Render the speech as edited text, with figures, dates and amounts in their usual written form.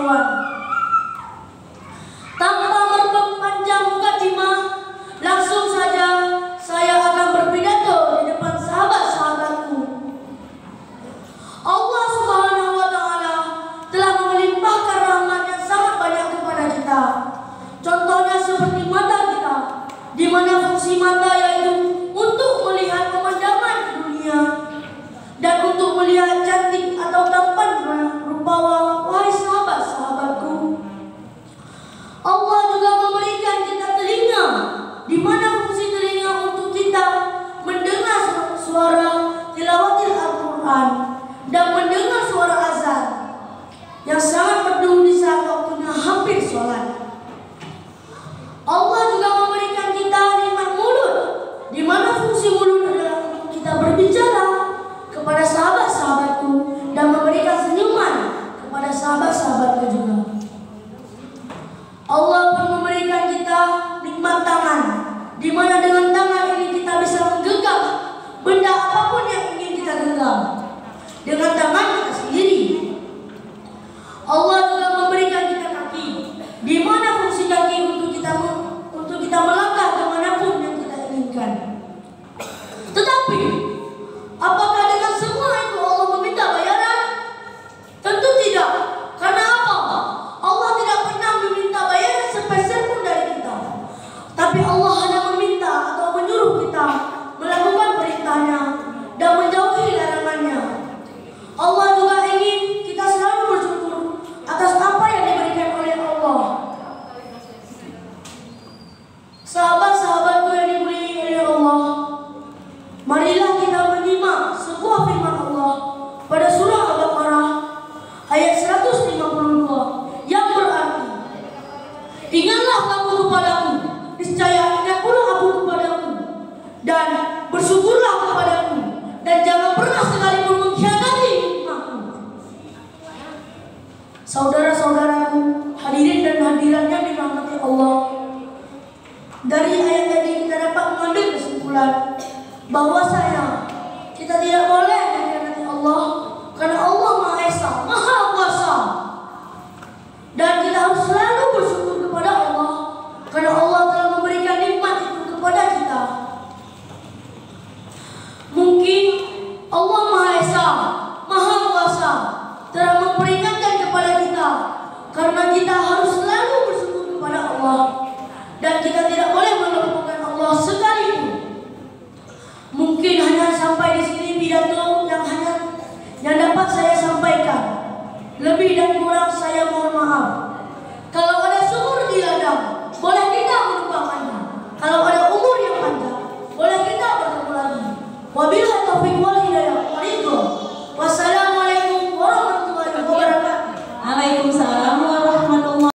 pengetahuan. Tanpa berpanjang mukadimah, langsung saja saya akan berpidato di depan sahabat-sahabatku. Allah Subhanahu wa Ta'ala telah melimpahkan rahmat yang sangat banyak kepada kita. Contohnya seperti mata kita, di mana fungsi mata yaitu untuk melihat pemandangan dunia dan untuk melihat cantik atau tampan rupawan. Wahai sahabat-sahabatku, Allah juga memberikan kita telinga, di mana fungsi telinga untuk kita mendengar suara tilawatil Al-Quran dan mendengar suara azan yang sangat merdu di saat waktunya hampir sholat. Allah juga memberikan kita nikmat mulut, di mana fungsi mulut adalah untuk kita berbicara kepada sahabat-sahabatku dan memberikan senyuman kepada sahabat-sahabatku juga. Allah pun memberikan kita nikmat tangan, di mana dengan tangan ini kita bisa menggenggam benda apapun yang ingin kita genggam dengan tangan kita sendiri. Allah juga memberikan kita kaki, di mana fungsi kaki untuk kita melangkah kemanapun yang kita inginkan. Tetapi apakah dengan semua itu Allah meminta bayaran? Tentu tidak. Karena apa? Allah tidak pernah meminta bayaran sepeser pun dari kita. Tapi Allah hanya meminta atau menyuruh kita melakukan perintahnya dan menjauhi larangannya. Allah juga ingin kita selalu bersyukur atas apa yang diberikan oleh Allah. Sahabat-sahabatku yang dimuliai oleh Allah, marilah kita menyimak sebuah firman Allah pada surah Al-Baqarah ayat 152 yang berarti, ingatlah kamu kepadaku, niscaya ingat pula aku kepadaku, dan bersyukurlah kepadaku, dan jangan pernah sekalipun mengkhianati nikmatku. Saudara-saudaraku, hadirin dan hadirat yang dirahmati Allah, dari ayat tadi kita dapat mengambil kesimpulan bahwasanya kita tidak boleh mengkhianati Allah, karena Allah Maha Esa, Maha Kuasa, dan kita harus selalu bersyukur kepada Allah karena Allah telah memberikan nikmat itu kepada kita. Mungkin Allah Maha Esa, Maha Kuasa telah memperingatkan kepada kita karena kita harus selalu bersyukur kepada Allah, dan kita tidak boleh melupakan Allah sekalipun. Mungkin hanya sampai di sini pidato yang dapat saya sampaikan. Lebih dan kurang saya mohon maaf. Kalau ada sumur di ladang, boleh kita melupakannya. Kalau ada umur yang panjang, boleh kita bertemu lagi. Wabillahi